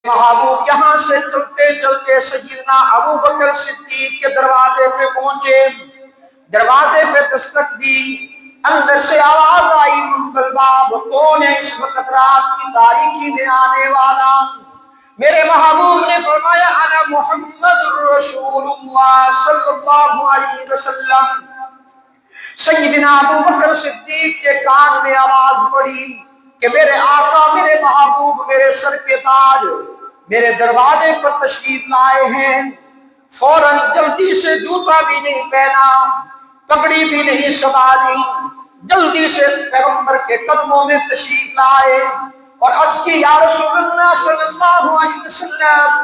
محبوب یہاں سے چلتے چلتے سیدنا ابو بکر صدیق کے دروازے پہ پہنچے، دروازے پہ دستک دی، اندر سے آواز آئی منگل باب کون ہے اس وقت رات کی تاریکی میں آنے والا؟ میرے محبوب نے فرمایا انا محمد رسول اللہ صلی اللہ علیہ وسلم۔ سیدنا ابو بکر صدیق کے کان میں آواز پڑی کہ میرے آقا، میرے محبوب، میرے سر کے تاج میرے دروازے پر تشریف لائے ہیں۔ فوراً جلدی سے جوتا بھی نہیں پہنا، پگڑی بھی نہیں سنبھالی، جلدی سے پیغمبر کے قدموں میں تشریف لائے اور عرض کی یا رسول اللہ صلی اللہ علیہ وسلم،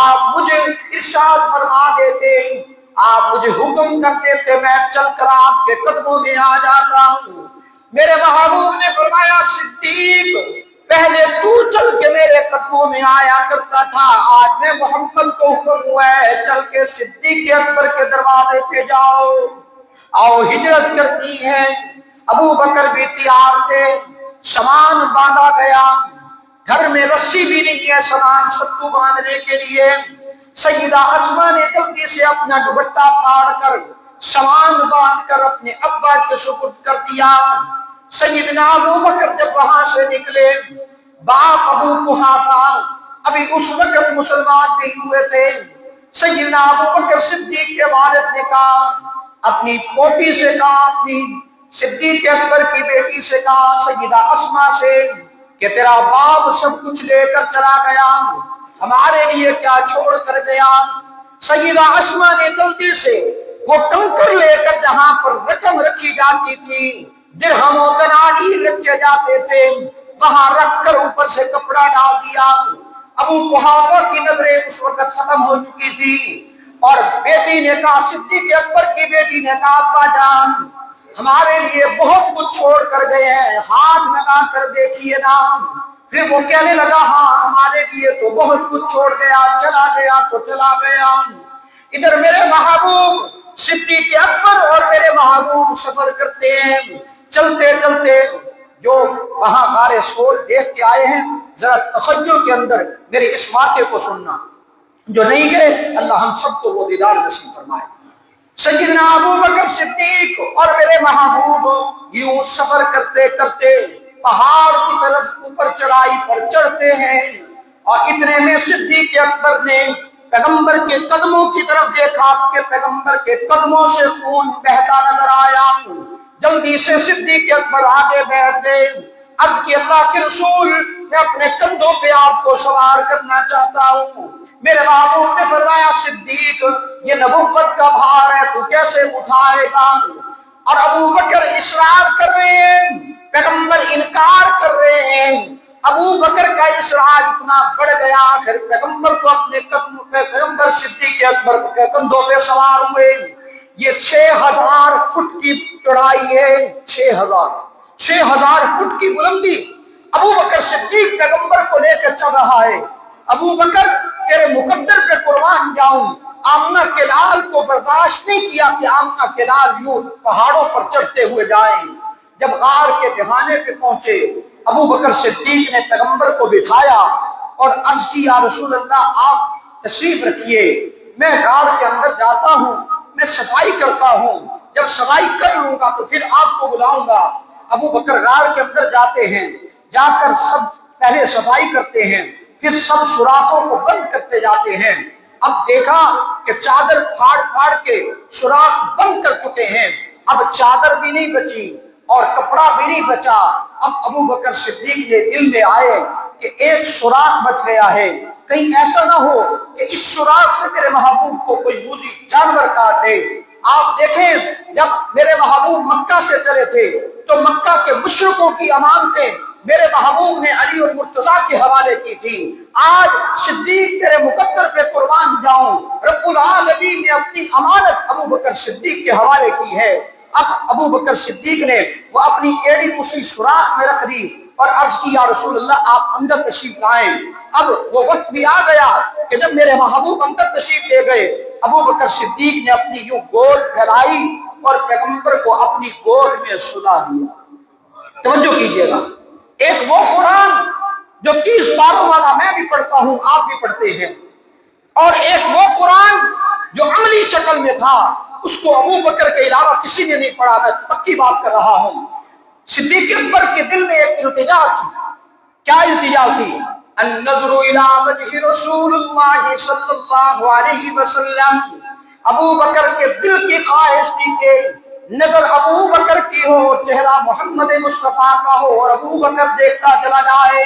آپ مجھے ارشاد فرما دیتے، آپ مجھے حکم کر دیتے، میں چل کر آپ کے قدموں میں آ جاتا ہوں۔ میرے محبوب نے فرمایا صدیق، پہلے تو چل کے میرے قدموں میں آیا کرتا تھا، آج میں محمد کو حکم ہوا ہے چل کے صدیق اکبر کے دروازے پہ جاؤ، آؤ ہجرت کرنی ہے۔ ابو بکر بھی تیار تھے، سامان باندھا گیا، گھر میں رسی بھی نہیں ہے سامان سب کو باندھنے کے لیے۔ سیدہ اسما نے جلدی سے اپنا دوپٹہ پھاڑ کر سامان باندھ کر اپنے ابا کے سپرد کر دیا۔ سیدنا ابو بکر جب وہاں سے نکلے، باپ ابو قحافہ ابھی اس وقت مسلمان نہیں ہوئے تھے، سیدنا ابو بکر صدیق کے والد نے کہا، اپنی پوتی سے کہا، اپنی صدیق اکبر کی بیٹی سے کہا، سیدہ اسما سے، کہ تیرا باپ سب کچھ لے کر چلا گیا، ہمارے لیے کیا چھوڑ کر گیا؟ سیدہ اسما نے جلدی سے وہ کنکر لے کر جہاں پر رقم رکھی جاتی تھی، درہم و دنانیر رکھے جاتے تھے، وہاں رکھ کر اوپر سے کپڑا ڈال دیا۔ ابو قحافہ کی نظریں اس وقت ختم ہو چکی تھی اور بیٹی نے کہا، صدیق اکبر کی بیٹی نے کہا، ابا جان ہمارے لیے بہت کچھ چھوڑ کر گئے ہیں، ہاتھ لگا کر دیکھیے نا۔ پھر وہ کہنے لگا، ہاں ہمارے لیے تو بہت کچھ چھوڑ گیا، چلا گیا تو چلا گیا۔ ادھر میرے محبوب صدیق اکبر اور میرے محبوب سفر کرتے ہیں، چلتے چلتے جو وہاں غار سور دیکھ کے آئے ہیں، ذرا تخیل کے اندر میرے اس واقعے کو سننا، جو نہیں گئے اللہ ہم سب کو وہ دیدار نصیب فرمائے۔ سیدنا ابو بکر صدیق اور میرے محبوب یوں سفر کرتے کرتے پہاڑ کی طرف اوپر چڑھائی پر چڑھتے ہیں، اور اتنے میں صدیق اکبر نے پیغمبر کے قدموں کی طرف دیکھا کہ پیغمبر کے قدموں سے خون بہتا نظر آیا۔ جلدی سے صدیق اکبر آگے بیٹھ گئے، عرض کی اللہ کے رسول، میں اپنے کندھوں پہ آپ کو سوار کرنا چاہتا ہوں۔ میرے محبوب نے فرمایا، صدیق یہ نبوت کا بھار ہے، تو کیسے اٹھائے گا؟ اور ابو بکر اصرار کر رہے ہیں، پیغمبر انکار کر رہے ہیں۔ ابو بکر کا اصرار اتنا بڑھ گیا، آخر پیغمبر کو اپنے قدم پہ، پیغمبر صدیق اکبر کے کندھوں پہ سوار ہوئے۔ یہ 6000 فٹ کی چڑھائی ہے، 6000 فٹ کی بلندی۔ ابو بکر صدیق پیغمبر کو لے کر چل رہا ہے۔ ابو بکر تیرے مقدر پہ قربان جاؤں، آمنہ کے لال کو برداشت نہیں کیا کہ آمنہ کے لال یوں پہاڑوں پر چڑھتے ہوئے جائیں۔ جب غار کے دہانے پہ پہنچے، ابو بکر صدیق نے پیغمبر کو بٹھایا اور عرض کی، یا رسول اللہ آپ تشریف رکھیے، میں غار کے اندر جاتا ہوں، میں صفائی کرتا ہوں، جب صفائی کر لوں گا تو پھر آپ کو بلاؤں گا۔ ابو بکر غار کے اندر جاتے ہیں، جا کر سب پہلے صفائی کرتے ہیں، پھر سب سوراخوں کو بند کرتے جاتے ہیں۔ اب دیکھا کہ چادر پھاڑ پھاڑ کے سوراخ بند کر چکے ہیں، اب چادر بھی نہیں بچی اور کپڑا بھی نہیں بچا۔ اب ابو بکر صدیق نے دل میں آئے کہ ایک سوراخ بچ گیا ہے، کہیں ایسا نہ ہو کہ اس سوراخ سے میرے محبوب کو کوئی موذی جانور کاٹے۔ آپ دیکھیں جب میرے محبوب مکہ سے چلے تھے تو مکہ کے مشرکوں کی امانتیں میرے محبوب نے علی اور مرتضیٰ کے حوالے کی تھی۔ آج صدیق تیرے مقدر پہ قربان جاؤں، رب العالمین نے اپنی امانت ابو بکر صدیق کے حوالے کی ہے۔ اب ابو بکر صدیق نے وہ اپنی ایڑی اسی سوراخ میں رکھ دی اور عرض کی، یا رسول اللہ آپ اندر تشریف لائیں۔ اب وہ وقت بھی آ گیا کہ جب میرے محبوب اندر تشریف لے گئے، ابو بکر صدیق نے اپنی یوں گود پھیلائی اور پیغمبر کو اپنی گود میں سلا دیا۔ توجہ کیجیے گا، ایک وہ قرآن جو 30 پاروں والا میں بھی پڑھتا ہوں، آپ بھی پڑھتے ہیں، اور ایک وہ قرآن جو عملی شکل میں تھا، اس کو ابو بکر کے علاوہ کسی نے نہیں پڑھا۔ میں پکی بات کر رہا ہوں۔ صدیق اکبر کے دل میں ایک التجا تھی۔ کیا التجا تھی؟ النظر الى وجه رسول اللہ صلی اللہ علیہ وسلم۔ ابو بکر کے دل کی خواہش تھی کہ نظر ابو بکر کی ہو، چہرہ محمد مصطفیٰ کا ہو، اور ابو بکر دیکھتا چلا جائے۔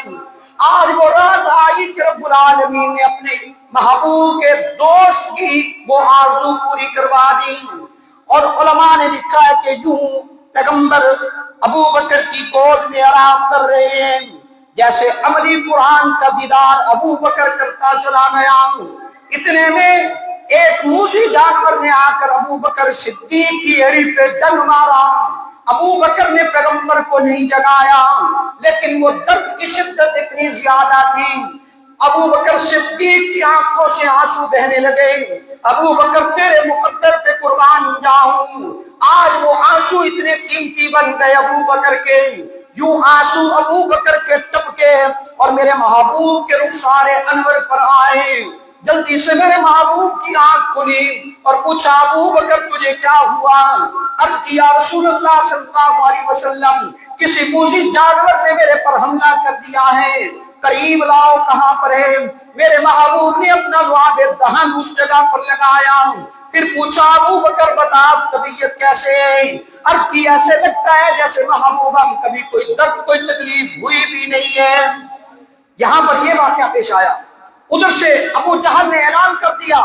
آج وہ رات آئی کہ رب العالمین نے اپنے محبوب کے دوست کی وہ آرزو پوری کروا دی۔ اور علماء نے لکھا ہے کہ یوں پیغمبر ابو بکر کی گود میں آرام کر رہے ہیں، جیسے عملی قرآن کا دیدار ابو بکر کرتا چلا گیا۔ اتنے میں ایک موذی جانور نے آ کر ابو بکر صدیق کی ایڑی پہ ڈنگ مارا۔ ابو بکر نے پیغمبر کو نہیں جگایا، لیکن وہ درد کی شدت اتنی زیادہ تھی، ابو بکر صدیق کی آنکھوں سے آنسو بہنے لگے۔ ابو بکر تیرے مقدر پہ قربان جاؤں۔ آج وہ آنسو اتنے قیمتی بن گئے ابو بکر کے، یوں آنسو ابو بکر کے ٹپکے اور میرے محبوب کے رخسار انور پر آئے۔ جلدی سے میرے محبوب کی آنکھ کھلی اور پوچھا ابو بکر تجھے کیا ہوا؟ عرض کیا رسول اللہ صلی اللہ علیہ وسلم کسی موذی جانور نے میرے پر حملہ کر دیا ہے، قریب لاؤ کہاں پر ہے؟ میرے محبوب نے اپنا لعاب دہن اس جگہ پر لگایا، پھر پوچھا ابو بکر بتا طبیعت کیسے ہے؟ عرض کی ایسے لگتا ہے جیسے محبوبہ کبھی کوئی درد کوئی تکلیف ہوئی بھی نہیں ہے۔ یہاں پر یہ واقعہ پیش آیا۔ ادھر سے ابو جہل نے اعلان کر دیا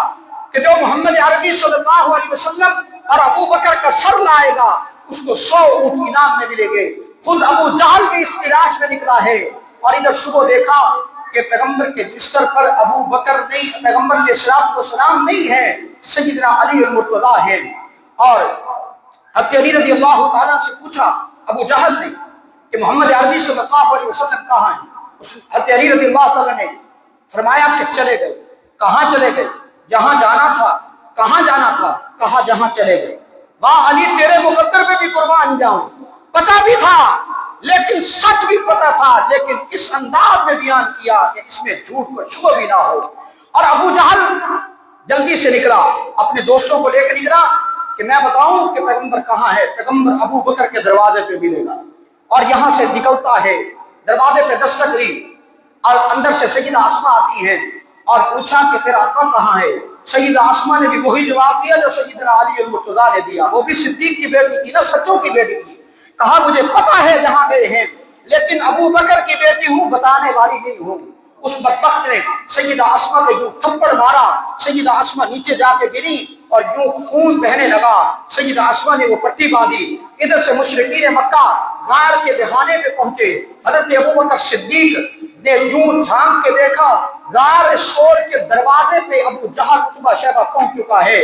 کہ جو محمد عربی صلی اللہ علیہ وسلم اور ابو بکر کا سر لائے گا اس کو 100 اونٹ انعام میں ملیں گے۔ خود ابو جہل بھی اس تلاش میں نکلا ہے، اور ادھر صبح دیکھا کہ پیغمبر کے بستر پر ابو بکر نہیں، پیغمبر علیہ السلام نہیں ہے، سیدنا علی المرتضیٰ ہے۔ اور حضرت علی رضی اللہ تعالیٰ سے پوچھا ابو جہل نے کہ محمد عربی صلی اللہ علیہ وسلم کہاں ہیں؟ حضرت علی رضی اللہ تعالیٰ نے فرمایا کہ چلے گئے۔ کہاں چلے گئے؟ جہاں جانا تھا۔ کہاں جانا تھا؟ کہا جہاں چلے گئے۔ واہ علی تیرے مقدر پہ بھی قربان جاؤں۔ پتہ بھی تھا لیکن سچ بھی پتہ تھا، لیکن اس انداز میں بیان کیا کہ اس میں جھوٹ کو شبہ بھی نہ ہو۔ اور ابو جہل جلدی سے نکلا، اپنے دوستوں کو لے کر نکلا کہ میں بتاؤں کہ پیغمبر کہاں ہے۔ پیغمبر ابو بکر کے دروازے پہ ملے گا۔ اور یہاں سے نکلتا ہے، دروازے پہ دستک دی اور اندر سے سیدہ اسماء آتی ہیں اور پوچھا کہ تیرا ابا کہاں ہے؟ سیدہ اسماء نے بھی وہی جواب دیا جو سیدنا علی المرتضیٰ نے دیا، وہ بھی صدیق کی بیٹی تھی نا، سچوں کی بیٹی تھی۔ کہا مجھے پتہ ہے جہاں گئے ہیں، لیکن ابو بکر کی بیٹی ہوں، بتانے والی نہیں ہوں۔ اس بدبخت نے سیدہ اسماء کو یوں تھپڑ مارا، سیدہ اسماء نیچے جا کے گری اور یوں خون بہنے لگا۔ سیدہ اسماء نے وہ پٹی باندھی۔ ادھر سے مشرکین مکہ غار کے دہانے پہ پہنچے۔ حضرت ابو بکر صدیق نے یوں جھانک کے دیکھا، غار سور کے دروازے پہ ابو جہل عتبہ شیبہ پہنچ چکا ہے،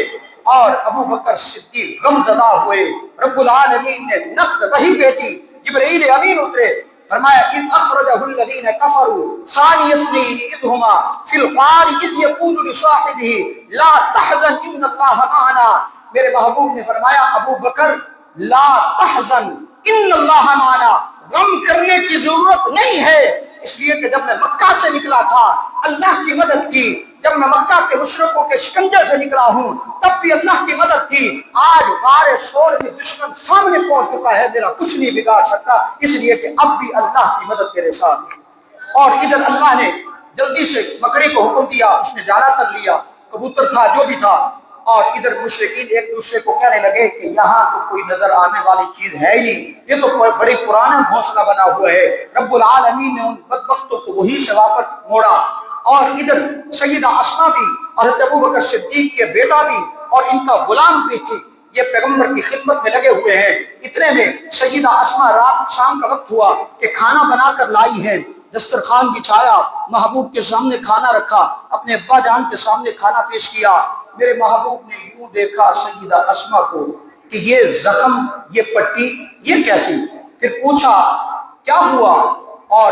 اور ابو بکر صدیق غم زدہ ہوئے۔ رب العالمین نے نقد وحی بھیجی، جبرائیل امین اترے، فرمایا اذ اخرجہ الذین کفروا ثانی اثنین اذ ہما فی الغار اذ یقول لصاحبہ لا تحزن ان اللہ معنا۔ میرے محبوب نے فرمایا ابو بکر لا تحزن ان اللہ معنا، غم کرنے کی ضرورت نہیں ہے، اس لیے کہ جب میں مکہ سے نکلا تھا اللہ کی مدد کی، جب میں مکہ کے مشرکوں کے شکنجے سے نکلا ہوں تب بھی اللہ کی مدد تھی۔ آج غار سور میں دشمن سامنے پہنچ چکا ہے، میرا کچھ نہیں بگاڑ سکتا، اس لیے کہ اب بھی اللہ کی مدد میرے ساتھ ہے۔ اور ادھر اللہ نے جلدی سے مکڑی کو حکم دیا، اس نے جالا کر لیا، کبوتر تھا جو بھی تھا، اور ادھر مشرکین ایک دوسرے کو کہنے لگے کہ یہاں تو کوئی نظر آنے والی چیز ہے ہی نہیں، یہ تو بڑی پرانا گھونسلہ بنا ہوا ہے۔ رب العالمین نے ان بدبختوں کو وہی سے واپس موڑا۔ اور ادھر سیدہ اسماء بھی اور حضرت ابو بکر صدیق کے بیٹا بھی اور ان کا غلام بھی تھی، یہ پیغمبر کی خدمت میں لگے ہوئے ہیں۔ اتنے میں سیدہ اسماء رات شام کا وقت ہوا کہ کھانا بنا کر لائی ہے، دسترخوان بچھایا، محبوب کے سامنے کھانا رکھا، اپنے ابا جان کے سامنے کھانا پیش کیا۔ میرے محبوب نے یوں دیکھا سیدہ اسماء کو کہ یہ زخم، یہ پٹی، یہ کیسی؟ پھر پوچھا کیا ہوا، اور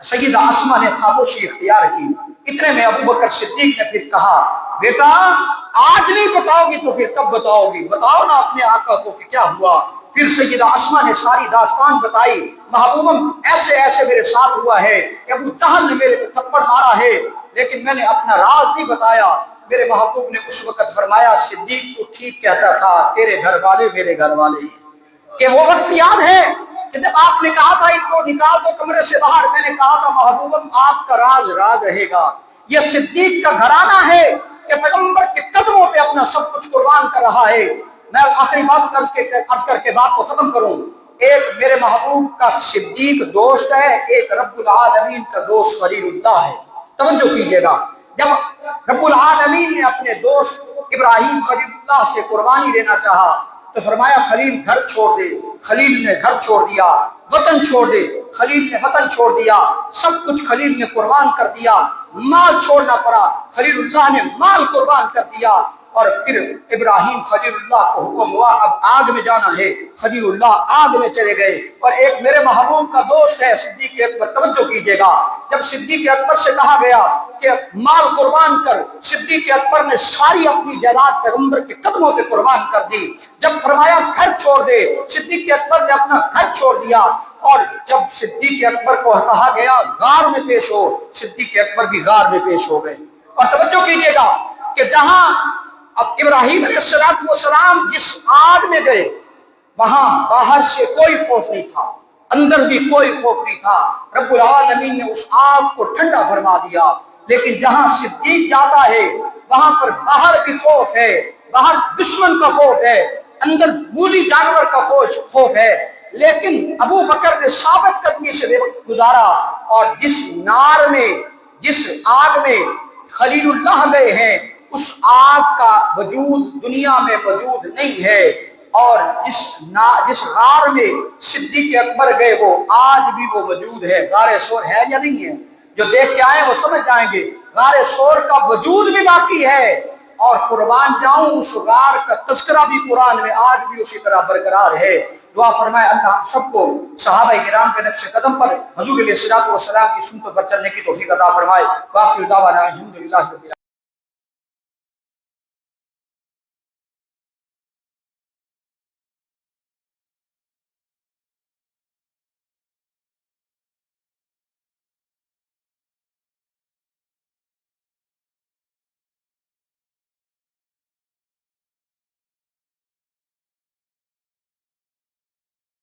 سیدہ اسماء نے خاموشی اختیار کی۔ اتنے میں ابو بکر صدیق نے پھر کہا بیٹا آج نہیں بتاؤ گی تو پھر کب بتاؤ گی؟ بتاؤ نا اپنے آقا کو کہ کیا ہوا۔ پھر سیدہ اسما نے ساری داستان بتائی، محبوبم ایسے ایسے میرے ساتھ ہوا ہے کہ ابو جہل نے میرے کو تھپڑ مارا ہے، لیکن میں نے اپنا راز نہیں بتایا۔ میرے محبوب نے اس وقت فرمایا صدیق تو ٹھیک کہتا تھا، تیرے گھر والے میرے گھر والے ہیں۔ کہ وہ وقت یاد ہے کہ جب آپ نے کہا تھا ان کو نکال دو کمرے سے باہر، میں نے کہا تھا محبوبم آپ کا راز راز رہے گا۔ یہ صدیق کا گھرانہ ہے کہ پیغمبر کے قدموں پہ اپنا سب کچھ قربان کر رہا ہے۔ میں آخری بات عرض کر کے بات کو ختم کروں۔ ایک میرے محبوب کا صدیق دوست ہے، ایک رب العالمین کا دوست خلیل اللہ ہے۔ توجہ کیجئے گا، جب رب العالمین نے اپنے دوست ابراہیم خلیل اللہ سے قربانی لینا چاہا تو فرمایا خلیل گھر چھوڑ دے۔ خلیل نے گھر چھوڑ دیا، وطن چھوڑ دے، خلیل نے وطن چھوڑ دیا، سب کچھ خلیل نے قربان کر دیا۔ مال چھوڑنا پڑا، خلیل اللہ نے مال قربان کر دیا۔ اور پھر ابراہیم خلیل اللہ کو حکم ہوا اب آگ میں جانا ہے، خلیل اللہ آگ میں چلے گئے۔ اور ایک میرے محبوب کا دوست ہے صدیق اکبر، توجہ کیجئے گا، جب صدیق اکبر سے کہا گیا کہ مال قربان کر، صدیق اکبر نے ساری اپنی جائیداد پیغمبر کے قدموں پہ قربان کر دی۔ جب فرمایا گھر چھوڑ دے، صدیق اکبر نے اپنا گھر چھوڑ دیا۔ اور جب صدیق اکبر کو کہا گیا غار میں پیش ہو، صدیق اکبر بھی غار میں پیش ہو گئے۔ اور توجہ کیجئے گا کہ جہاں اب ابراہیم علیہ السلام جس آگ میں گئے وہاں باہر سے کوئی خوف نہیں تھا، اندر بھی کوئی خوف نہیں تھا، رب العالمین نے اس آگ کو ٹھنڈا فرما دیا۔ لیکن جہاں صدیق جاتا ہے وہاں پر باہر بھی خوف ہے، باہر دشمن کا خوف ہے، اندر موذی جانور کا خوف ہے، لیکن ابو بکر نے ثابت قدمی سے وقت گزارا۔ اور جس نار میں، جس آگ میں خلیل اللہ گئے ہیں اس آگ کا وجود دنیا میں موجود نہیں ہے۔ اور جس غار میں صدیق اکبر گئے وہ آج بھی وہ موجود ہے۔ غار سور ہے یا نہیں ہے؟ جو دیکھ کے آئے وہ سمجھ جائیں گے غار سور کا وجود بھی باقی ہے۔ اور قربان جاؤں اس غار کا تذکرہ بھی قرآن میں آج بھی اسی طرح برقرار ہے۔ دعا فرمائے اللہ ہم سب کو صحابہ کرام کے نقش قدم پر حضور علیہ الصلوۃ والسلام کی سنتوں پر چلنے کی توفیق عطا فرمائے۔ وآخر دعوانا الحمدللہ رب العالمین۔